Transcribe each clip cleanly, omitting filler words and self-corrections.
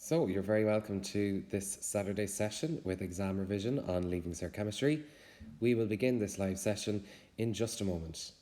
So, you're very welcome to this Saturday session with ExamRevision on Leaving Cert Chemistry. We will begin this live session in just a moment.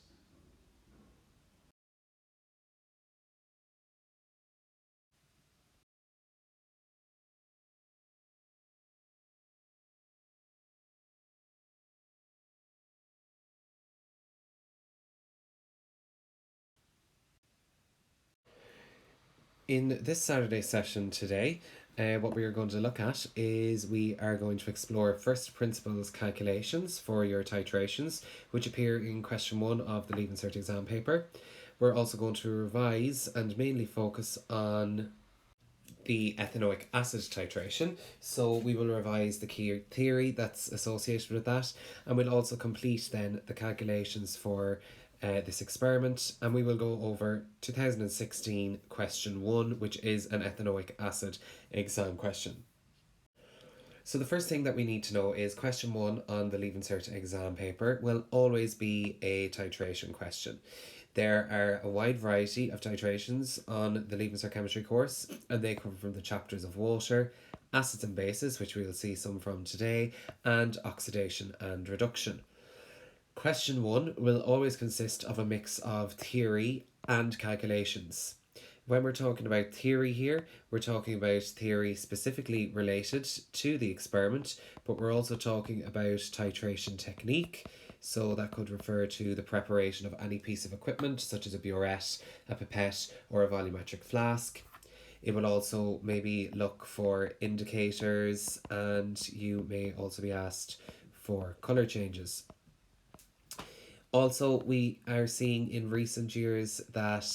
In this Saturday session today, what we are going to look at is we are going to explore first principles calculations for your titrations, which appear in question 1 of the Leaving Cert exam paper. We're also going to revise and mainly focus on the ethanoic acid titration. So we will revise the key theory that's associated with that, and we'll also complete then the calculations for this experiment, and we will go over 2016 question 1, which is an ethanoic acid exam question. So the first thing that we need to know is question 1 on the Leaving Cert exam paper will always be a titration question. There are a wide variety of titrations on the Leaving Cert Chemistry course, and they come from the chapters of water, acids and bases, which we will see some from today, and oxidation and reduction. Question 1 will always consist of a mix of theory and calculations. When we're talking about theory here, we're talking about theory specifically related to the experiment, but we're also talking about titration technique. So that could refer to the preparation of any piece of equipment, such as a burette, a pipette, or a volumetric flask. It will also maybe look for indicators, and you may also be asked for colour changes. Also, we are seeing in recent years that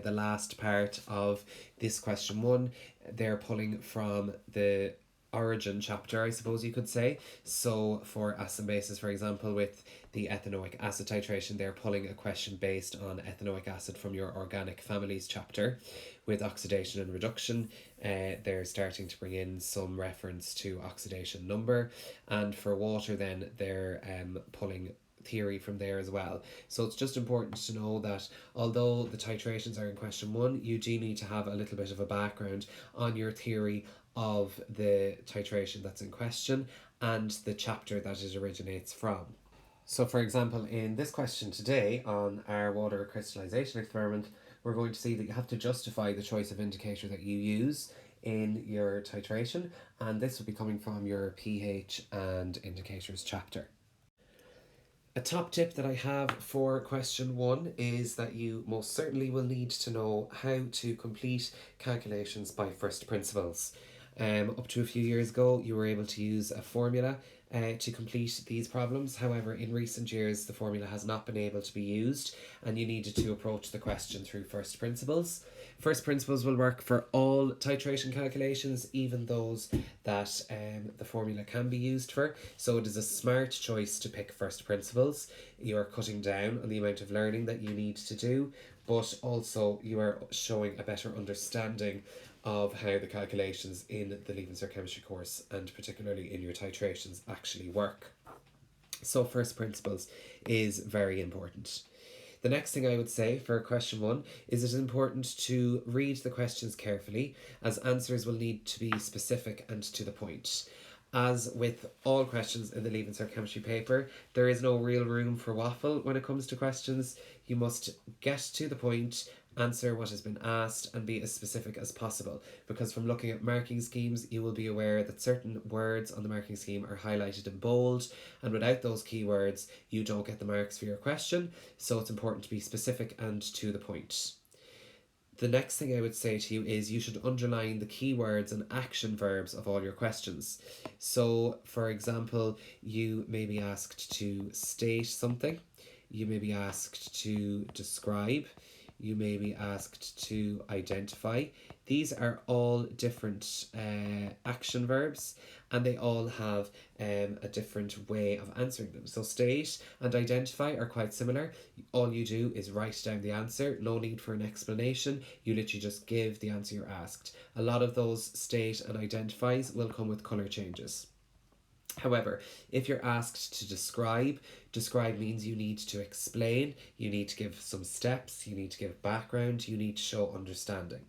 the last part of this question 1, they're pulling from the origin chapter, I suppose you could say. So for acid and bases, for example, with the ethanoic acid titration, they're pulling a question based on ethanoic acid from your organic families chapter. With oxidation and reduction, they're starting to bring in some reference to oxidation number, and for water then they're pulling theory from there as well. So it's just important to know that although the titrations are in question 1, you do need to have a little bit of a background on your theory of the titration that's in question and the chapter that it originates from. So for example, in this question today on our water crystallization experiment, we're going to see that you have to justify the choice of indicator that you use in your titration, and this will be coming from your pH and indicators chapter. A top tip that I have for question 1 is that you most certainly will need to know how to complete calculations by first principles. Up to a few years ago, you were able to use a formula to complete these problems. However, in recent years, the formula has not been able to be used, and you needed to approach the question through first principles. First principles will work for all titration calculations, even those that the formula can be used for. So it is a smart choice to pick first principles. You are cutting down on the amount of learning that you need to do, but also you are showing a better understanding of how the calculations in the Leaving Cert Chemistry course, and particularly in your titrations, actually work. So first principles is very important. The next thing I would say for question 1 is it is important to read the questions carefully, as answers will need to be specific and to the point. As with all questions in the Leaving Cert Chemistry paper, there is no real room for waffle when it comes to questions. You must get to the point, answer what has been asked, and be as specific as possible, because from looking at marking schemes you will be aware that certain words on the marking scheme are highlighted in bold, and without those keywords you don't get the marks for your question. So it's important to be specific and to the point. The next thing I would say to you is you should underline the keywords and action verbs of all your questions. So for example, you may be asked to state something, you may be asked to describe, you may be asked to identify. These are all different action verbs, and they all have a different way of answering them. So state and identify are quite similar. All you do is write down the answer, no need for an explanation. You literally just give the answer you're asked. A lot of those state and identifies will come with colour changes. However, if you're asked to describe means you need to explain, you need to give some steps, you need to give background, you need to show understanding.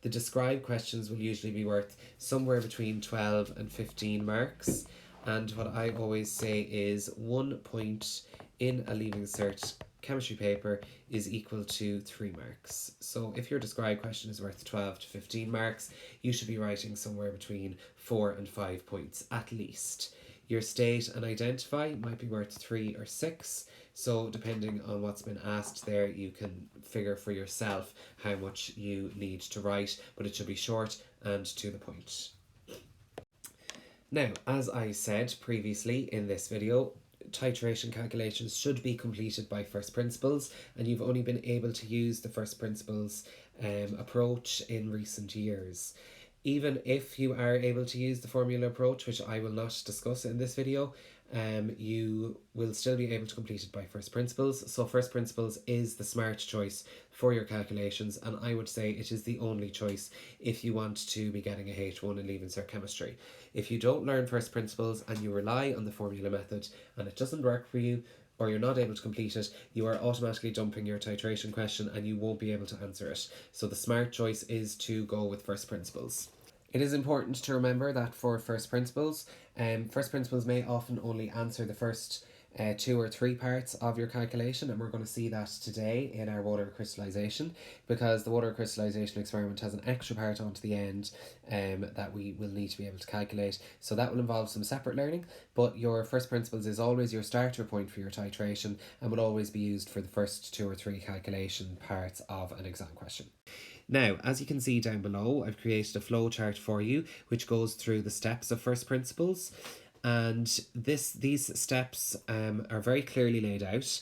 The describe questions will usually be worth somewhere between 12 and 15 marks. And what I always say is 1 point in a Leaving Cert chemistry paper is equal to 3 marks. So if your describe question is worth 12 to 15 marks, you should be writing somewhere between 4 and 5 points at least. Your state and identify might be worth 3 or 6. So depending on what's been asked there, you can figure for yourself how much you need to write, but it should be short and to the point. Now, as I said previously in this video, titration calculations should be completed by first principles, and you've only been able to use the first principles approach in recent years. Even if you are able to use the formula approach, which I will not discuss in this video, you will still be able to complete it by first principles. So first principles is the smart choice for your calculations, and I would say it is the only choice if you want to be getting a H1 in Leaving Cert Chemistry. If you don't learn first principles and you rely on the formula method and it doesn't work for you, or you're not able to complete it, you are automatically dumping your titration question and you won't be able to answer it. So the smart choice is to go with first principles. It is important to remember that for first principles may often only answer the first 2 or 3 parts of your calculation, and we're going to see that today in our water crystallization, because the water crystallization experiment has an extra part onto the end that we will need to be able to calculate. So that will involve some separate learning, but your first principles is always your starter point for your titration and will always be used for the first 2 or 3 calculation parts of an exam question. Now, as you can see down below, I've created a flow chart for you which goes through the steps of first principles, and these steps are very clearly laid out.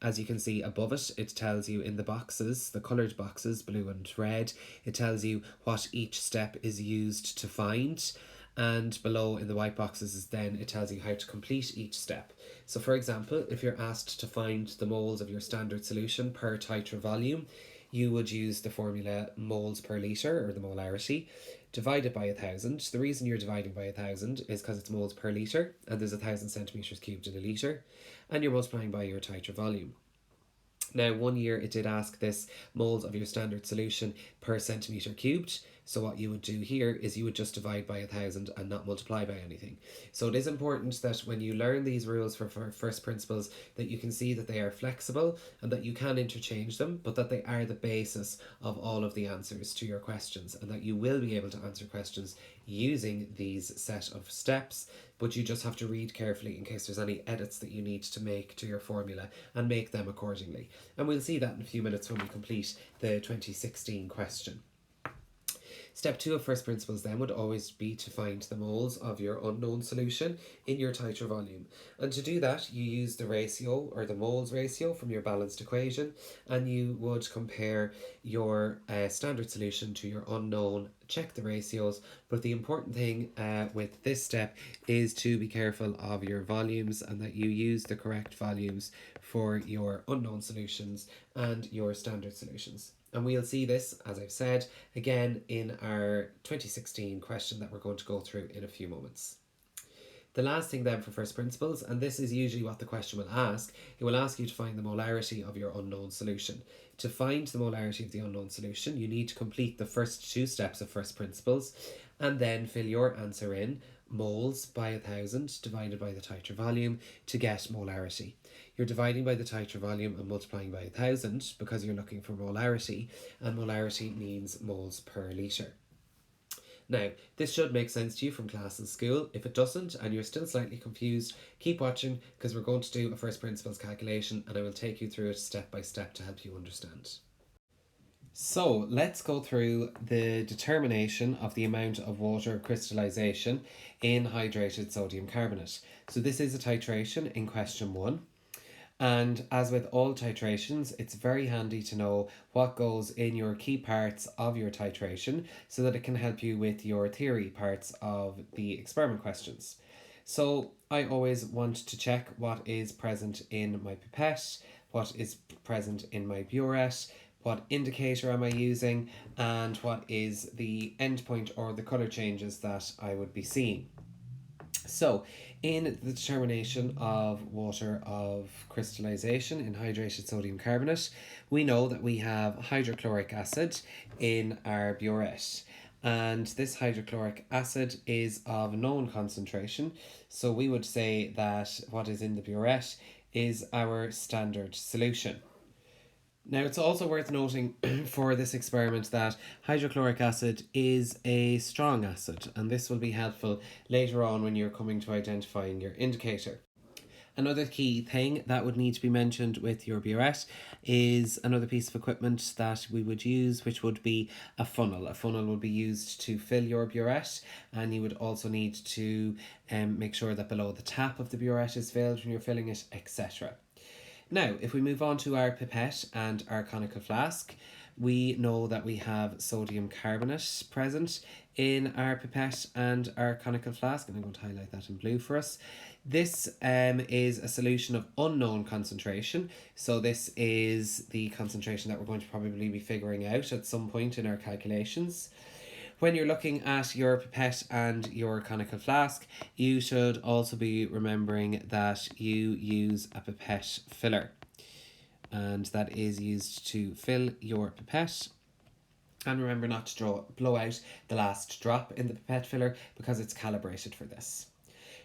As you can see above it, it tells you in the boxes, the coloured boxes, blue and red, it tells you what each step is used to find. And below in the white boxes is then it tells you how to complete each step. So for example, if you're asked to find the moles of your standard solution per titer volume, you would use the formula moles per litre, or the molarity, divided by 1,000. The reason you're dividing by 1,000 is because it's moles per litre, and there's 1,000 centimetres cubed in a litre, and you're multiplying by your titer volume. Now, one year it did ask this moles of your standard solution per centimetre cubed. So what you would do here is you would just divide by 1,000 and not multiply by anything. So it is important that when you learn these rules for first principles, that you can see that they are flexible and that you can interchange them, but that they are the basis of all of the answers to your questions, and that you will be able to answer questions using these set of steps, but you just have to read carefully in case there's any edits that you need to make to your formula and make them accordingly. And we'll see that in a few minutes when we complete the 2016 question. Step 2 of first principles then would always be to find the moles of your unknown solution in your titer volume. And to do that, you use the ratio, or the moles ratio, from your balanced equation, and you would compare your standard solution to your unknown, check the ratios. But the important thing with this step is to be careful of your volumes and that you use the correct volumes for your unknown solutions and your standard solutions. And we'll see this, as I've said, again in our 2016 question that we're going to go through in a few moments. The last thing then for first principles, and this is usually what the question will ask, it will ask you to find the molarity of your unknown solution. To find the molarity of the unknown solution, you need to complete the first 2 steps of first principles and then fill your answer in, moles by 1,000 divided by the titer volume, to get molarity. You're dividing by the titer volume and multiplying by 1,000 because you're looking for molarity, and molarity means moles per litre. Now, this should make sense to you from class and school. If it doesn't and you're still slightly confused, keep watching, because we're going to do a first principles calculation and I will take you through it step by step to help you understand. So let's go through the determination of the amount of water crystallization in hydrated sodium carbonate. So this is a titration in question 1. And as with all titrations, it's very handy to know what goes in your key parts of your titration so that it can help you with your theory parts of the experiment questions. So I always want to check what is present in my pipette, what is present in my burette, what indicator am I using, and what is the endpoint or the colour changes that I would be seeing. So, in the determination of water of crystallization in hydrated sodium carbonate, we know that we have hydrochloric acid in our burette. And this hydrochloric acid is of known concentration. So, we would say that what is in the burette is our standard solution. Now, it's also worth noting for this experiment that hydrochloric acid is a strong acid, and this will be helpful later on when you're coming to identifying your indicator. Another key thing that would need to be mentioned with your burette is another piece of equipment that we would use, which would be a funnel. A funnel would be used to fill your burette, and you would also need to make sure that below the tap of the burette is filled when you're filling it, etc. Now, if we move on to our pipette and our conical flask, we know that we have sodium carbonate present in our pipette and our conical flask, and I'm going to highlight that in blue for us. This is a solution of unknown concentration, so this is the concentration that we're going to probably be figuring out at some point in our calculations. When you're looking at your pipette and your conical flask, you should also be remembering that you use a pipette filler. And that is used to fill your pipette. And remember not to blow out the last drop in the pipette filler because it's calibrated for this.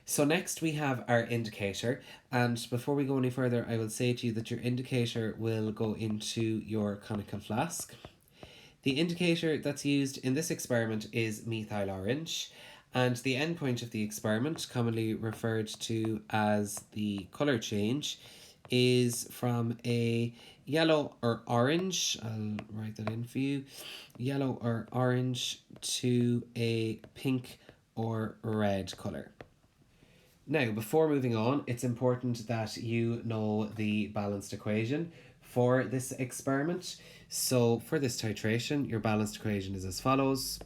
So next we have our indicator, and before we go any further, I will say to you that your indicator will go into your conical flask. The indicator that's used in this experiment is methyl orange, and the endpoint of the experiment, commonly referred to as the colour change, is from a yellow or orange, I'll write that in for you, yellow or orange to a pink or red colour. Now, before moving on, it's important that you know the balanced equation for this experiment. So for this titration, your balanced equation is as follows.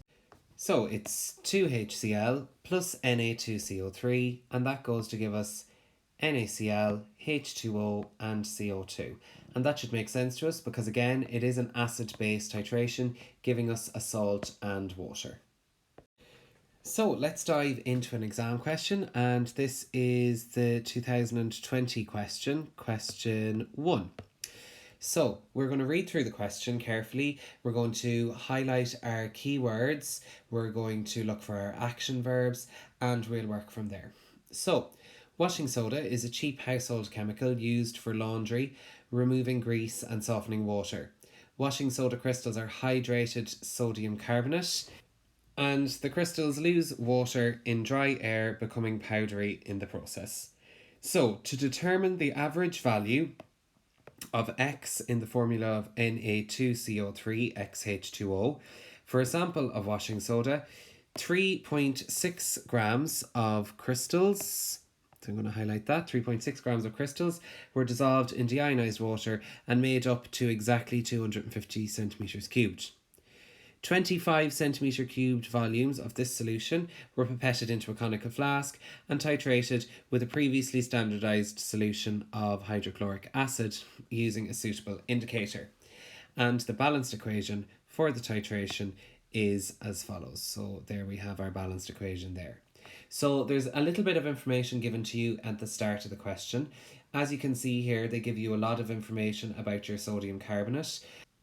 So it's 2HCl plus Na2CO3, and that goes to give us NaCl, H2O, and CO2. And that should make sense to us because, again, it is an acid-base titration, giving us a salt and water. So let's dive into an exam question, and this is the 2020 question, question 1. So we're going to read through the question carefully. We're going to highlight our keywords. We're going to look for our action verbs, and we'll work from there. So washing soda is a cheap household chemical used for laundry, removing grease and softening water. Washing soda crystals are hydrated sodium carbonate, and the crystals lose water in dry air, becoming powdery in the process. So to determine the average value of X in the formula of Na2CO3 XH2O for a sample of washing soda, 3.6 grams of crystals, so I'm going to highlight that, 3.6 grams of crystals were dissolved in deionized water and made up to exactly 250 centimeters cubed. 25 centimeter cubed volumes of this solution were pipetted into a conical flask and titrated with a previously standardized solution of hydrochloric acid using a suitable indicator. And the balanced equation for the titration is as follows. So there we have our balanced equation there. So there's a little bit of information given to you at the start of the question. As you can see here, they give you a lot of information about your sodium carbonate.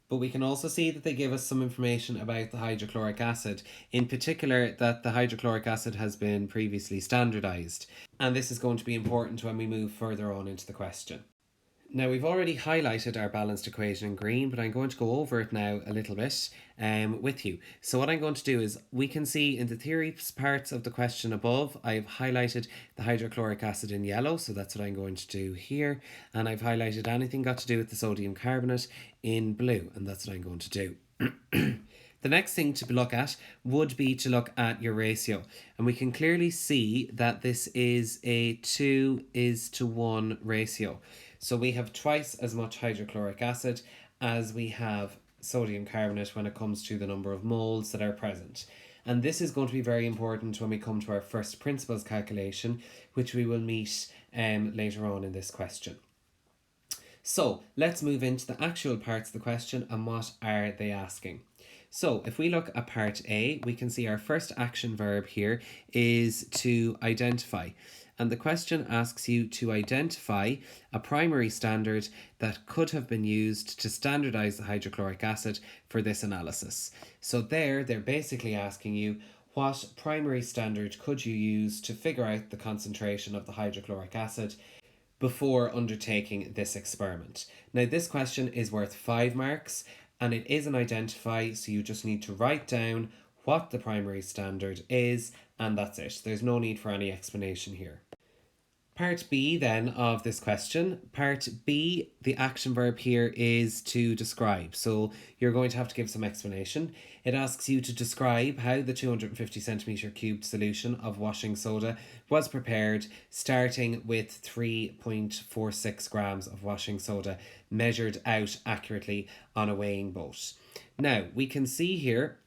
But we can also see that they give us some information about the hydrochloric acid, in particular that the hydrochloric acid has been previously standardised. And this is going to be important when we move further on into the question. Now, we've already highlighted our balanced equation in green, but I'm going to go over it now a little bit with you. So what I'm going to do is, we can see in the theory parts of the question above, I've highlighted the hydrochloric acid in yellow, so that's what I'm going to do here. And I've highlighted anything got to do with the sodium carbonate in blue, and that's what I'm going to do. The next thing to look at would be to look at your ratio. And we can clearly see that this is a 2:1 ratio. So we have twice as much hydrochloric acid as we have sodium carbonate when it comes to the number of moles that are present. And this is going to be very important when we come to our first principles calculation, which we will meet later on in this question. So let's move into the actual parts of the question and what are they asking. So if we look at part A, we can see our first action verb here is to identify. And the question asks you to identify a primary standard that could have been used to standardize the hydrochloric acid for this analysis. So they're basically asking you, what primary standard could you use to figure out the concentration of the hydrochloric acid before undertaking this experiment? Now, this question is worth 5 marks and it is an identify, so you just need to write down what the primary standard is, and that's it. There's no need for any explanation here. Part B then of this question. Part B, the action verb here is to describe. So you're going to have to give some explanation. It asks you to describe how the 250 centimetre cubed solution of washing soda was prepared, starting with 3.46 grams of washing soda measured out accurately on a weighing boat. Now, we can see here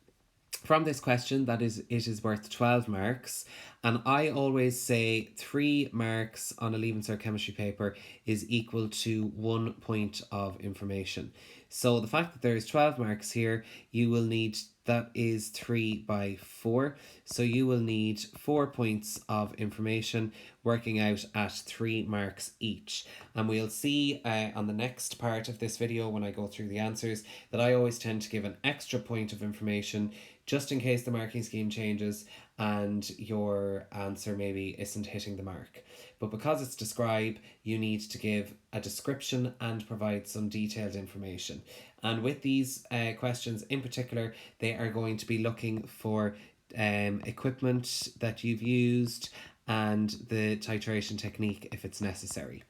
from this question that it is worth 12 marks, and I always say 3 marks on a Leaving Cert Chemistry paper is equal to 1 point of information. So the fact that there is 12 marks here, you will need, that is 3 by 4, so you will need 4 points of information working out at 3 marks each. And we'll see on the next part of this video when I go through the answers that I always tend to give an extra point of information just in case the marking scheme changes and your answer maybe isn't hitting the mark. But because it's describe, you need to give a description and provide some detailed information. And with these questions in particular, they are going to be looking for equipment that you've used and the titration technique if it's necessary.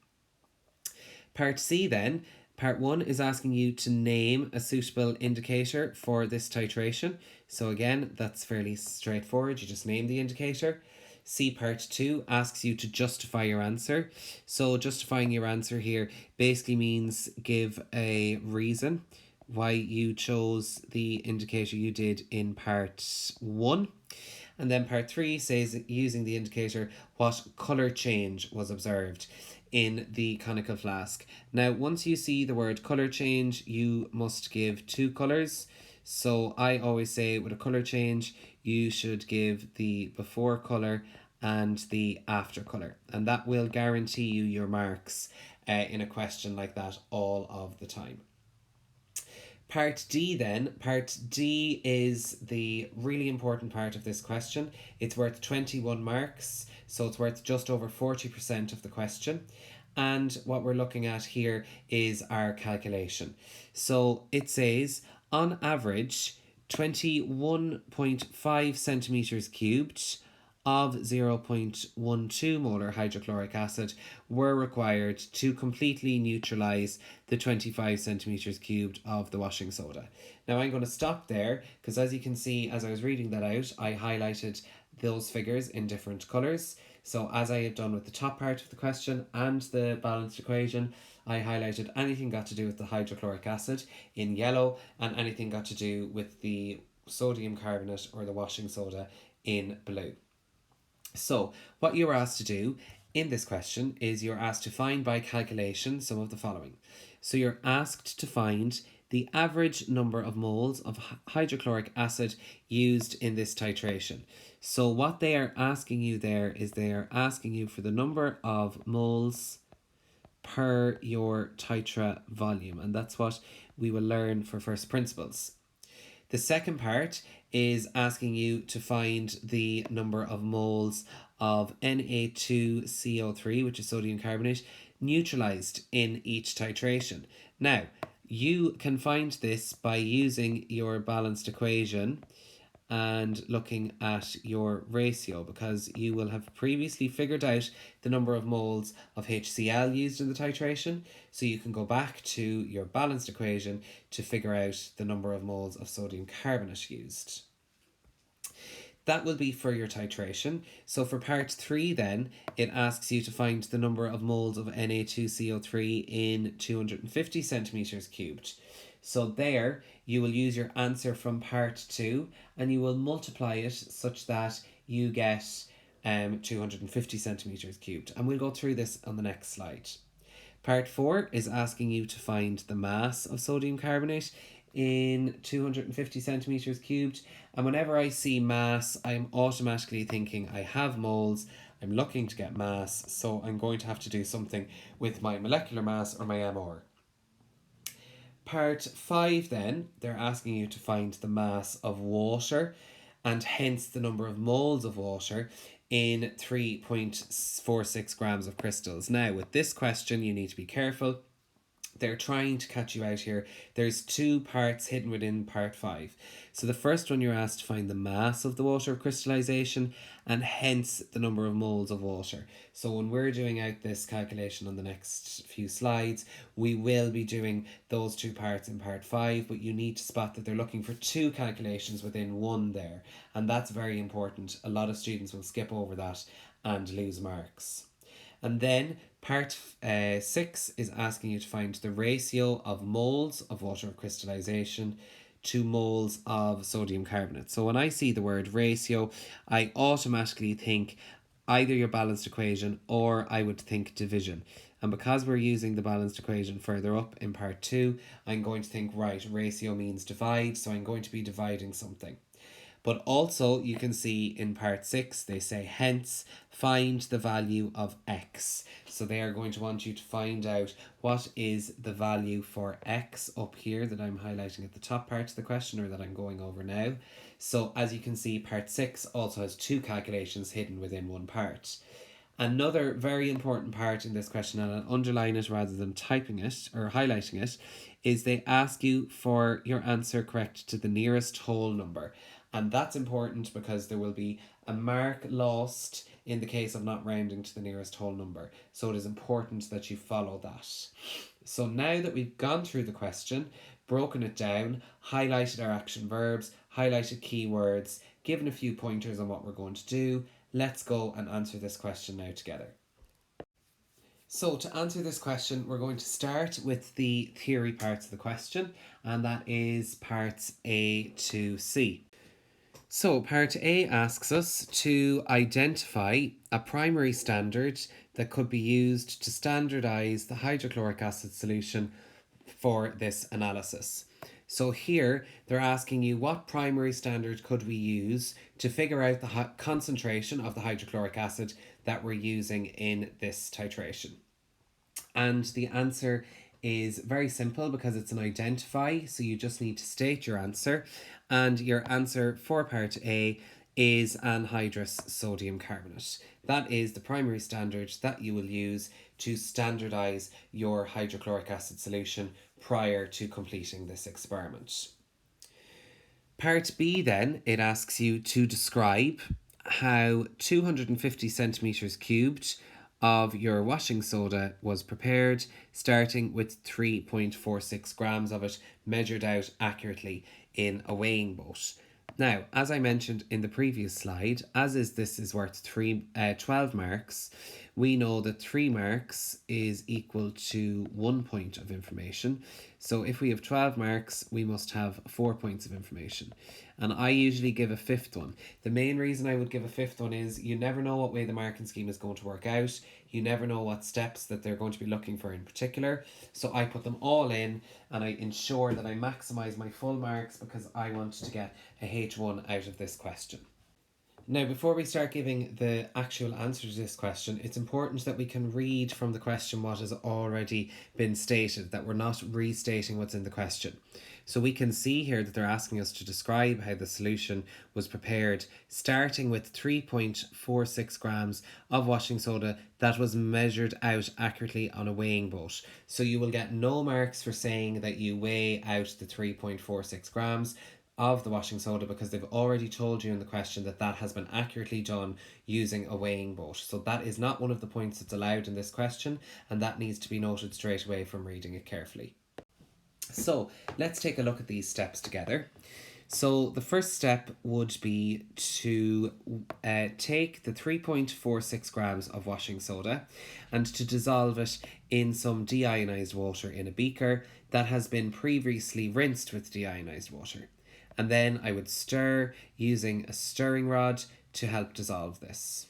Part C then. Part 1 is asking you to name a suitable indicator for this titration. So again, that's fairly straightforward. You just name the indicator. C part 2 asks you to justify your answer. So justifying your answer here basically means give a reason why you chose the indicator you did in part 1. And then part 3 says, using the indicator, what colour change was observed in the conical flask. Now, once you see the word colour change, you must give 2 colours. So I always say with a colour change, you should give the before colour and the after colour. And that will guarantee you your marks in a question like that all of the time. Part D then. Part D is the really important part of this question. It's worth 21 marks, so it's worth just over 40% of the question. And what we're looking at here is our calculation. So it says, on average, 21.5 centimetres cubed of 0.12 molar hydrochloric acid were required to completely neutralise the 25 centimetres cubed of the washing soda. Now I'm going to stop there because, as you can see, as I was reading that out, I highlighted those figures in different colours. So as I have done with the top part of the question and the balanced equation, I highlighted anything got to do with the hydrochloric acid in yellow and anything got to do with the sodium carbonate or the washing soda in blue. So what you're asked to do in this question is you're asked to find by calculation some of the following. So you're asked to find the average number of moles of hydrochloric acid used in this titration. So what they are asking you there is they are asking you for the number of moles per your titra volume, and that's what we will learn for first principles. The second part is asking you to find the number of moles of Na2CO3, which is sodium carbonate, neutralized in each titration. Now, you can find this by using your balanced equation and looking at your ratio, because you will have previously figured out the number of moles of HCl used in the titration, so you can go back to your balanced equation to figure out the number of moles of sodium carbonate used. That will be for your titration. So for part 3 then, it asks you to find the number of moles of Na2CO3 in 250 centimetres cubed. So there, you will use your answer from part 2 and you will multiply it such that you get 250 centimetres cubed. And we'll go through this on the next slide. Part 4 is asking you to find the mass of sodium carbonate in 250 centimeters cubed. And whenever I see mass, I'm automatically thinking I have moles, I'm looking to get mass, so I'm going to have to do something with my molecular mass or my MR. Part 5 then, they're asking you to find the mass of water and hence the number of moles of water in 3.46 grams of crystals. Now, with this question, you need to be careful. They're trying to catch you out here. There's two parts hidden within part 5. So the first one, you're asked to find the mass of the water of crystallization and hence the number of moles of water. So when we're doing out this calculation on the next few slides, we will be doing those two parts in part 5, but you need to spot that they're looking for two calculations within one there, and that's very important. A lot of students will skip over that and lose marks. And then part 6 is asking you to find the ratio of moles of water of crystallization to moles of sodium carbonate. So when I see the word ratio, I automatically think either your balanced equation or I would think division. And because we're using the balanced equation further up in part 2, I'm going to think, right, ratio means divide, so I'm going to be dividing something. But also you can see in part 6, they say hence find the value of x. So they are going to want you to find out what is the value for x up here that I'm highlighting at the top part of the question, or that I'm going over now. So as you can see, part 6 also has two calculations hidden within one part. Another very important part in this question, and I'll underline it rather than typing it or highlighting it, is they ask you for your answer correct to the nearest whole number. And that's important because there will be a mark lost in the case of not rounding to the nearest whole number. So it is important that you follow that. So now that we've gone through the question, broken it down, highlighted our action verbs, highlighted keywords, given a few pointers on what we're going to do, let's go and answer this question now together. So to answer this question, we're going to start with the theory parts of the question, and that is parts A to C. So part A asks us to identify a primary standard that could be used to standardize the hydrochloric acid solution for this analysis. So here they're asking you, what primary standard could we use to figure out the concentration of the hydrochloric acid that we're using in this titration? And the answer is very simple because it's an identify, so you just need to state your answer. And your answer for part A is anhydrous sodium carbonate. That is the primary standard that you will use to standardize your hydrochloric acid solution prior to completing this experiment. Part B then, it asks you to describe how 250 centimeters cubed of your washing soda was prepared, starting with 3.46 grams of it measured out accurately in a weighing boat. Now, as I mentioned in the previous slide, this is worth 12 marks, we know that 3 marks is equal to 1 point of information. So if we have 12 marks, we must have 4 points of information. And I usually give a fifth one. The main reason I would give a fifth one is you never know what way the marking scheme is going to work out. You never know what steps that they're going to be looking for in particular. So I put them all in and I ensure that I maximize my full marks because I want to get a H1 out of this question. Now, before we start giving the actual answer to this question, it's important that we can read from the question what has already been stated, that we're not restating what's in the question. So we can see here that they're asking us to describe how the solution was prepared, starting with 3.46 grams of washing soda that was measured out accurately on a weighing boat. So you will get no marks for saying that you weigh out the 3.46 grams of the washing soda because they've already told you in the question that that has been accurately done using a weighing boat. So that is not one of the points that's allowed in this question, and that needs to be noted straight away from reading it carefully. So let's take a look at these steps together. So the first step would be to take the 3.46 grams of washing soda and to dissolve it in some deionized water in a beaker that has been previously rinsed with deionized water. And then I would stir using a stirring rod to help dissolve this.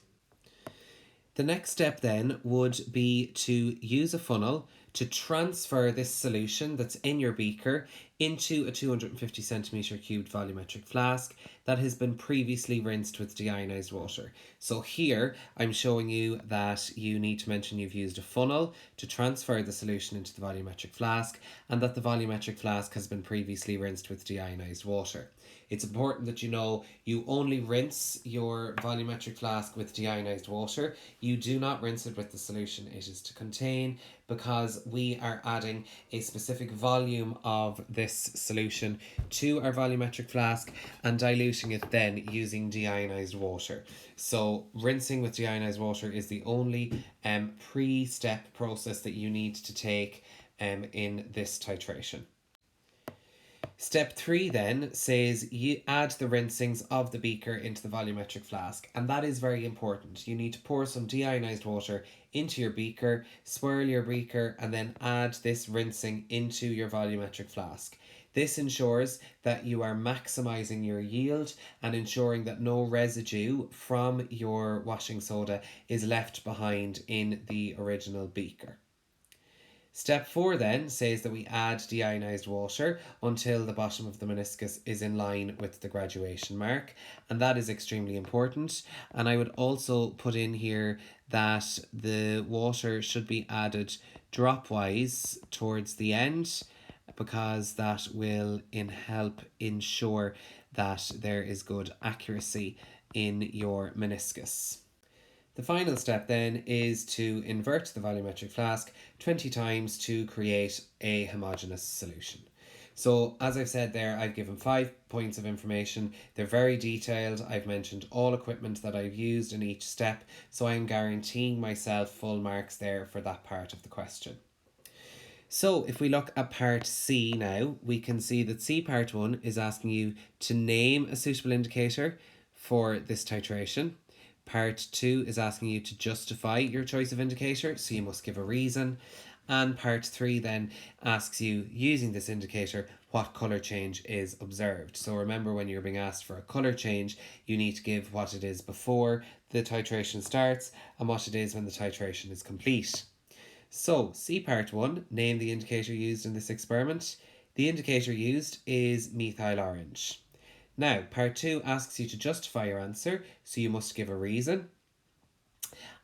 The next step then would be to use a funnel to transfer this solution that's in your beaker into a 250 centimeter cubed volumetric flask that has been previously rinsed with deionized water. So here I'm showing you that you need to mention you've used a funnel to transfer the solution into the volumetric flask and that the volumetric flask has been previously rinsed with deionized water. It's important that you know you only rinse your volumetric flask with deionized water. You do not rinse it with the solution it is to contain, because we are adding a specific volume of this solution to our volumetric flask and diluting it then using deionized water. So rinsing with deionized water is the only pre-step process that you need to take in this titration. Step 3 then says you add the rinsings of the beaker into the volumetric flask, and that is very important. You need to pour some deionized water into your beaker, swirl your beaker, and then add this rinsing into your volumetric flask. This ensures that you are maximizing your yield and ensuring that no residue from your washing soda is left behind in the original beaker. Step 4 then says that we add deionized water until the bottom of the meniscus is in line with the graduation mark, and that is extremely important. And I would also put in here that the water should be added dropwise towards the end, because that will help ensure that there is good accuracy in your meniscus. The final step then is to invert the volumetric flask 20 times to create a homogeneous solution. So as I've said there, I've given 5 points of information. They're very detailed. I've mentioned all equipment that I've used in each step, so I'm guaranteeing myself full marks there for that part of the question. So if we look at part C now, we can see that C part 1 is asking you to name a suitable indicator for this titration. Part 2 is asking you to justify your choice of indicator, so you must give a reason. And part 3 then asks you, using this indicator, what colour change is observed. So remember, when you're being asked for a colour change, you need to give what it is before the titration starts and what it is when the titration is complete. So, C part 1, name the indicator used in this experiment. The indicator used is methyl orange. Now, part 2 asks you to justify your answer, so you must give a reason.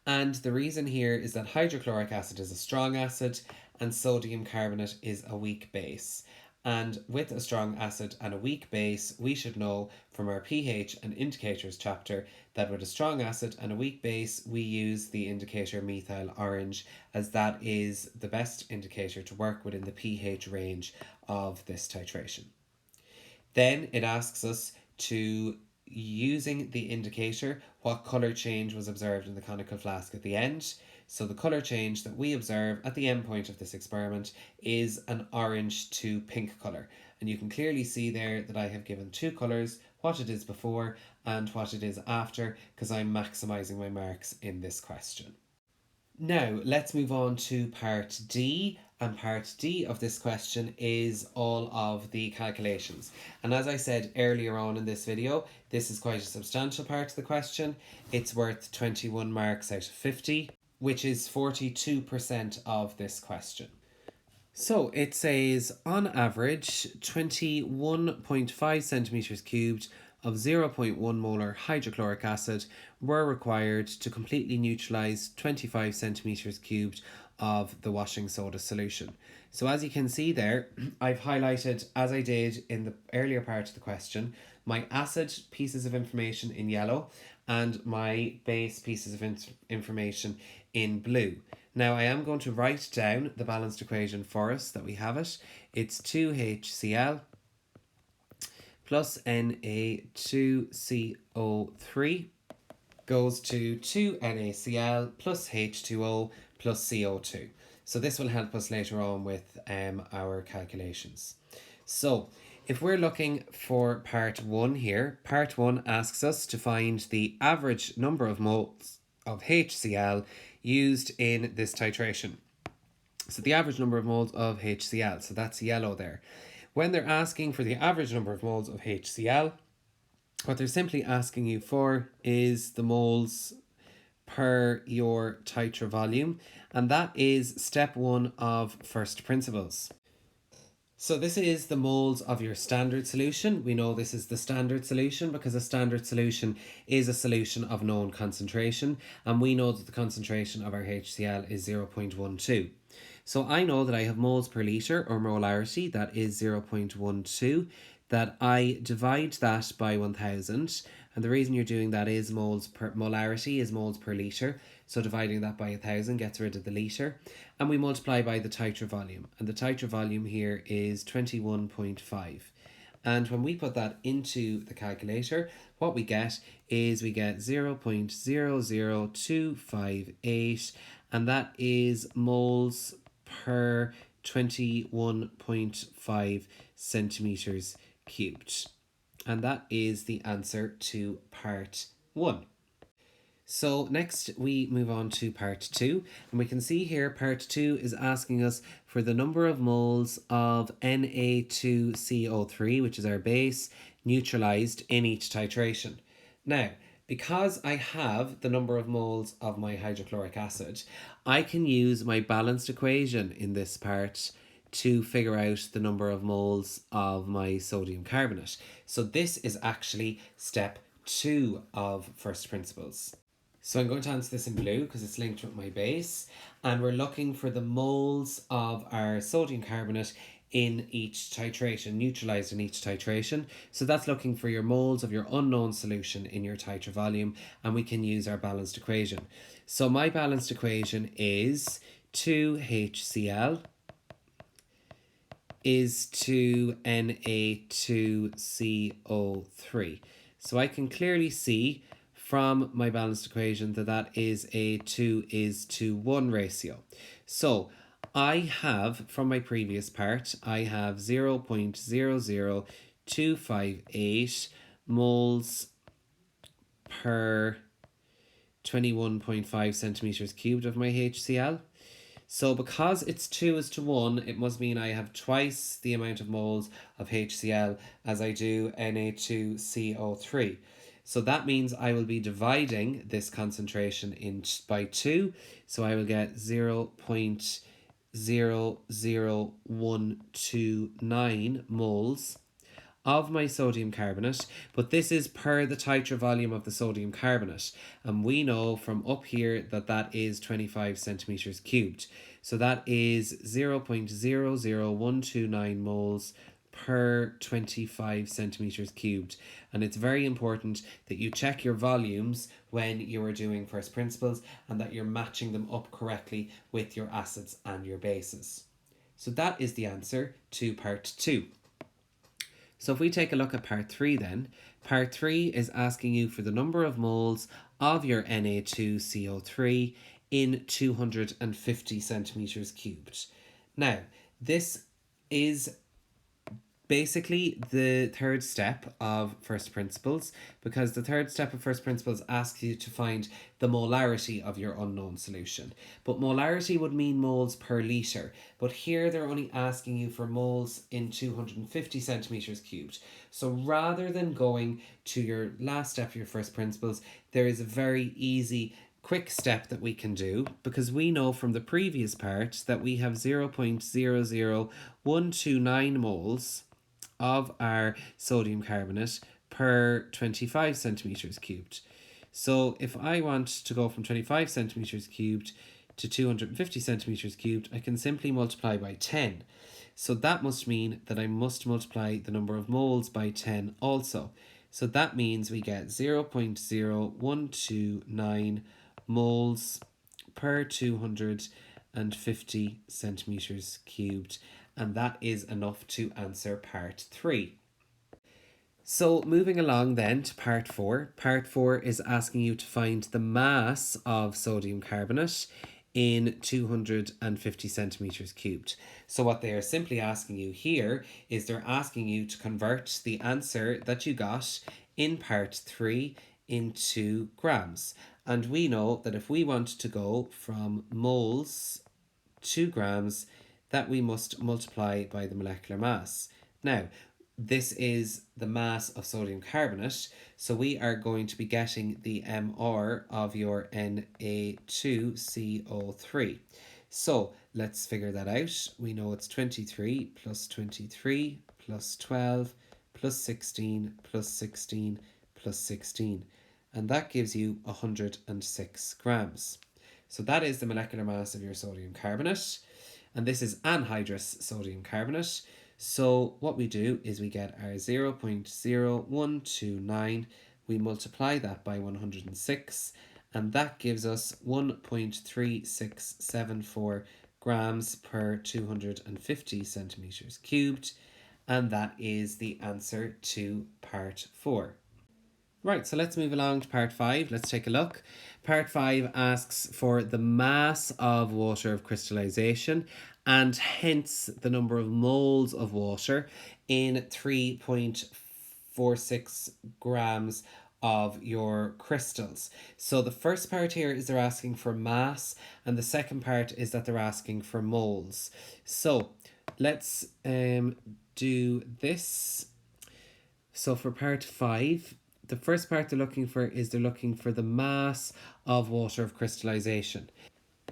And the reason here is that hydrochloric acid is a strong acid and sodium carbonate is a weak base. And with a strong acid and a weak base, we should know from our pH and indicators chapter that with a strong acid and a weak base, we use the indicator methyl orange, as that is the best indicator to work within the pH range of this titration. Then it asks us to, using the indicator, what colour change was observed in the conical flask at the end. So the colour change that we observe at the end point of this experiment is an orange to pink colour. And you can clearly see there that I have given 2 colours, what it is before and what it is after, because I'm maximising my marks in this question. Now, let's move on to part D, and part D of this question is all of the calculations. And as I said earlier on in this video, this is quite a substantial part of the question. It's worth 21 marks out of 50, which is 42% of this question. So it says, on average, 21.5 centimetres cubed of 0.1 molar hydrochloric acid were required to completely neutralise 25 centimetres cubed of the washing soda solution. So as you can see there, I've highlighted, as I did in the earlier part of the question, my acid pieces of information in yellow and my base pieces of information in blue. Now I am going to write down the balanced equation for us that we have it. It's 2HCl plus Na2CO3 goes to 2NaCl plus H2O plus CO2. So this will help us later on with our calculations. So if we're looking for part 1 here, part 1 asks us to find the average number of moles of HCl used in this titration. So the average number of moles of HCl, so that's yellow there. When they're asking for the average number of moles of HCl, what they're simply asking you for is the moles per your titer volume, and that is step 1 of first principles. So this is the moles of your standard solution. We know this is the standard solution because a standard solution is a solution of known concentration, and we know that the concentration of our HCl is 0.12. So I know that I have moles per litre, or molarity, that is 0.12, that I divide that by 1000, and the reason you're doing that is molarity is moles per litre, so dividing that by 1000 gets rid of the litre, and we multiply by the titer volume, and the titer volume here is 21.5. And when we put that into the calculator, what we get is we get 0.00258, and that is moles per 21.5 centimeters cubed. And that is the answer to part 1. So next we move on to part 2, and we can see here part 2 is asking us for the number of moles of Na2CO3, which is our base, neutralized in each titration. Now, because I have the number of moles of my hydrochloric acid, I can use my balanced equation in this part to figure out the number of moles of my sodium carbonate. So this is actually step 2 of first principles. So I'm going to answer this in blue because it's linked with my base, and we're looking for the moles of our sodium carbonate in each titration, neutralized in each titration. So that's looking for your moles of your unknown solution in your titer volume, and we can use our balanced equation. So my balanced equation is 2HCl is to Na2CO3. So I can clearly see from my balanced equation that is a 2:1 ratio. So I have, from my previous part, I have 0.00258 moles per 21.5 centimeters cubed of my HCl. So because it's 2:1, it must mean I have twice the amount of moles of HCl as I do Na2CO3. So that means I will be dividing this concentration by 2. So I will get 0.00129 moles of my sodium carbonate, but this is per the titer volume of the sodium carbonate, and we know from up here that that is 25 centimeters cubed. So that is 0.00129 moles per 25 centimeters cubed, and it's very important that you check your volumes when you are doing first principles and that you're matching them up correctly with your acids and your bases. So that is the answer to part 2. So if we take a look at part 3 then, part 3 is asking you for the number of moles of your Na2CO3 in 250 centimeters cubed. Now, this is basically the third step of first principles, because the third step of first principles asks you to find the molarity of your unknown solution. But molarity would mean moles per litre, but here they're only asking you for moles in 250 centimeters cubed. So rather than going to your last step of your first principles, there is a very easy quick step that we can do, because we know from the previous part that we have 0.00129 moles of our sodium carbonate per 25 centimeters cubed. So if I want to go from 25 centimeters cubed to 250 centimeters cubed, I can simply multiply by 10. So that must mean that I must multiply the number of moles by 10 also. So that means we get 0.0129 moles per 250 centimeters cubed, and that is enough to answer part 3. So moving along then to part 4. Part 4 is asking you to find the mass of sodium carbonate in 250 centimeters cubed. So what they are simply asking you here is they're asking you to convert the answer that you got in part 3 into grams. And we know that if we want to go from moles to grams, that we must multiply by the molecular mass. Now, this is the mass of sodium carbonate, so we are going to be getting the MR of your Na2CO3. So let's figure that out. We know it's 23 plus 23 plus 12 plus 16 plus 16 plus 16. And that gives you 106 grams. So that is the molecular mass of your sodium carbonate. And this is anhydrous sodium carbonate. So what we do is we get our 0.0129, we multiply that by 106, and that gives us 1.3674 grams per 250 centimeters cubed, and that is the answer to part 4. Right, so let's move along to part 5. Let's take a look. Part 5 asks for the mass of water of crystallization and hence the number of moles of water in 3.46 grams of your crystals. So the first part here is they're asking for mass, and the second part is that they're asking for moles. So let's do this. So for part 5, the first part they're looking for the mass of water of crystallization.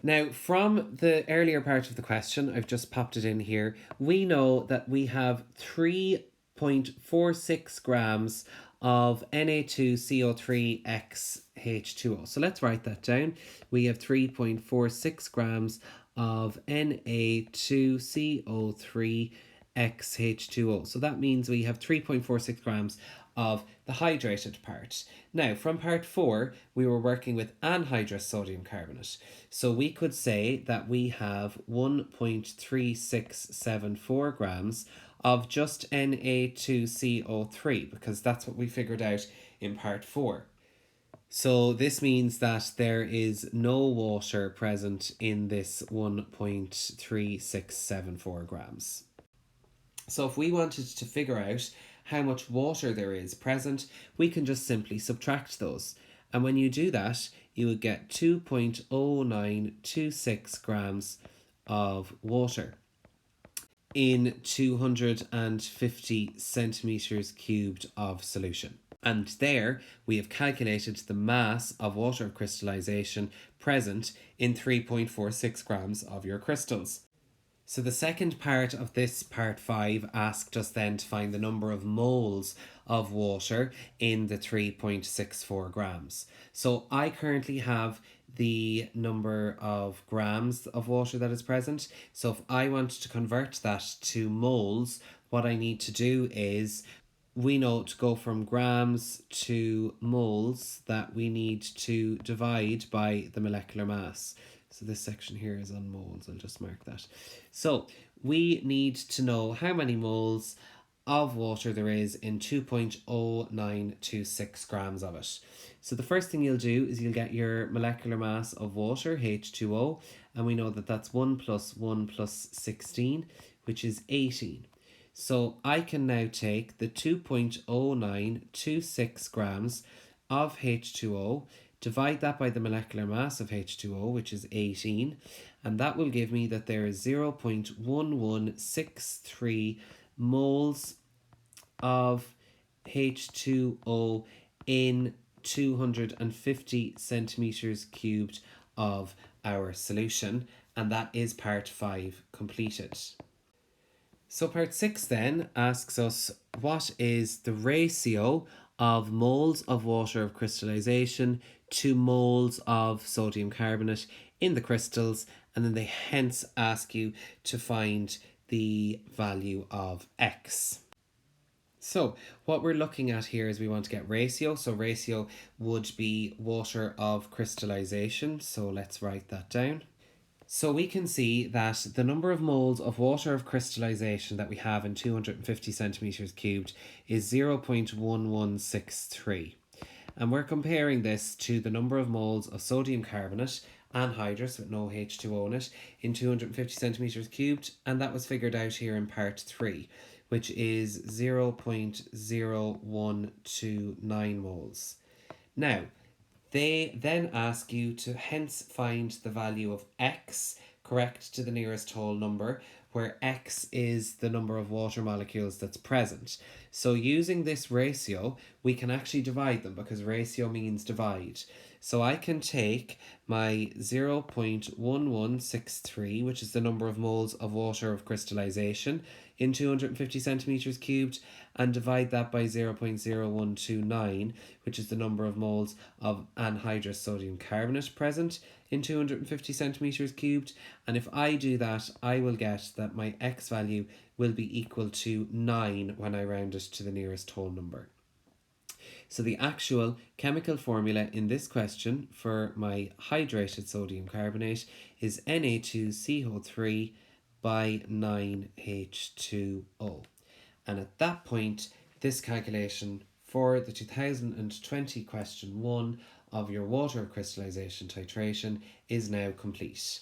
Now, from the earlier part of the question, I've just popped it in here, we know that we have 3.46 grams of Na2CO3X H2O. So let's write that down. We have 3.46 grams of Na2CO3X H2O. So that means we have 3.46 grams of the hydrated part. Now, from part 4, we were working with anhydrous sodium carbonate. So we could say that we have 1.3674 grams of just Na2CO3, because that's what we figured out in part 4. So this means that there is no water present in this 1.3674 grams. So if we wanted to figure out how much water there is present, we can just simply subtract those. And when you do that, you would get 2.0926 grams of water in 250 centimeters cubed of solution. And there we have calculated the mass of water of crystallization present in 3.46 grams of your crystals. So the second part of this part 5 asked us then to find the number of moles of water in the 3.64 grams. So I currently have the number of grams of water that is present. So if I want to convert that to moles, what I need to do is, we know to go from grams to moles that we need to divide by the molecular mass. So this section here is on moles, I'll just mark that. So we need to know how many moles of water there is in 2.0926 grams of it. So the first thing you'll do is you'll get your molecular mass of water, H2O, and we know that that's 1 plus 1 plus 16, which is 18. So I can now take the 2.0926 grams of H2O, divide that by the molecular mass of H2O, which is 18, and that will give me that there is 0.1163 moles of H2O in 250 centimeters cubed of our solution, and that is part 5 completed. So part 6 then asks us, what is the ratio of moles of water of crystallization to moles of sodium carbonate in the crystals, and then they hence ask you to find the value of X. So what we're looking at here is we want to get ratio. So ratio would be water of crystallization. So let's write that down. So we can see that the number of moles of water of crystallization that we have in 250 centimeters cubed is 0.1163. And we're comparing this to the number of moles of sodium carbonate, anhydrous with no H2O in it, in 250 centimeters cubed, and that was figured out here in part 3, which is 0.0129 moles. Now, they then ask you to hence find the value of X, correct to the nearest whole number, where X is the number of water molecules that's present. So using this ratio, we can actually divide them, because ratio means divide. So I can take my 0.1163, which is the number of moles of water of crystallization, in 250 centimeters cubed, and divide that by 0.0129, which is the number of moles of anhydrous sodium carbonate present in 250 centimeters cubed. And if I do that, I will get that my x value will be equal to 9 when I round it to the nearest whole number. So the actual chemical formula in this question for my hydrated sodium carbonate is Na2CO3 by 9H2O. And at that point, this calculation for the 2020 question 1 of your Water of Crystallisation Titration is now complete.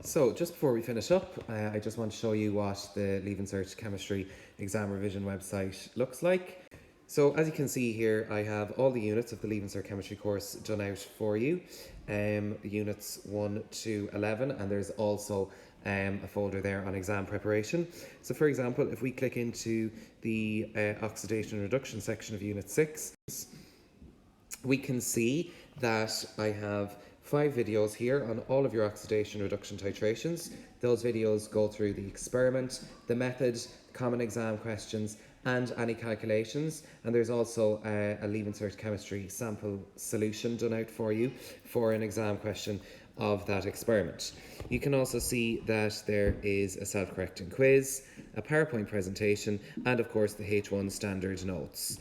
So just before we finish up, I just want to show you what the Leaving Cert Chemistry exam revision website looks like. So as you can see here, I have all the units of the Leaving Cert Chemistry course done out for you, units 1 to 11, and there's also a folder there on exam preparation. So for example, if we click into the oxidation and reduction section of unit 6, we can see that I have 5 videos here on all of your oxidation reduction titrations. Those videos go through the experiment, the method, common exam questions, and any calculations. And there's also a Leaving Cert Chemistry sample solution done out for you for an exam question of that experiment. You can also see that there is a self-correcting quiz, a PowerPoint presentation, and of course the H1 standard notes.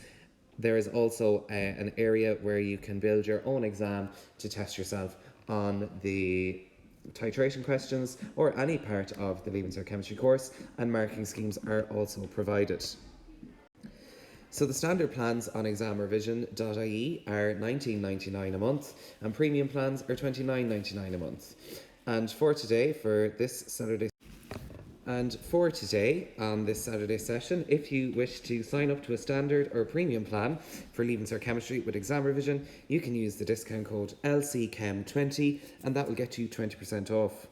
There is also an area where you can build your own exam to test yourself on the titration questions or any part of the Leaving Cert Chemistry course, and marking schemes are also provided. So the standard plans on ExamRevision.ie are $19.99 a month, and premium plans are $29.99 a month. And for today, on this Saturday session, if you wish to sign up to a standard or premium plan for Leaving Cert Chemistry with exam revision, you can use the discount code LCChem20, and that will get you 20% off.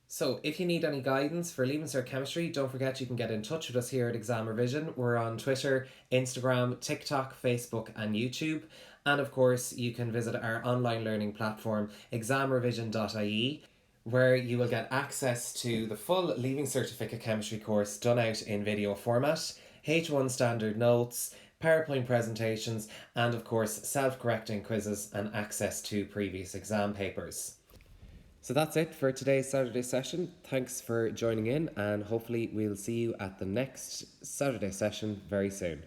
So if you need any guidance for Leaving Cert Chemistry, don't forget you can get in touch with us here at Exam Revision. We're on Twitter, Instagram, TikTok, Facebook and YouTube. And of course, you can visit our online learning platform, ExamRevision.ie, where you will get access to the full Leaving Certificate Chemistry course done out in video format, H1 standard notes, PowerPoint presentations, and of course self-correcting quizzes and access to previous exam papers. So that's it for today's Saturday session. Thanks for joining in, and hopefully we'll see you at the next Saturday session very soon.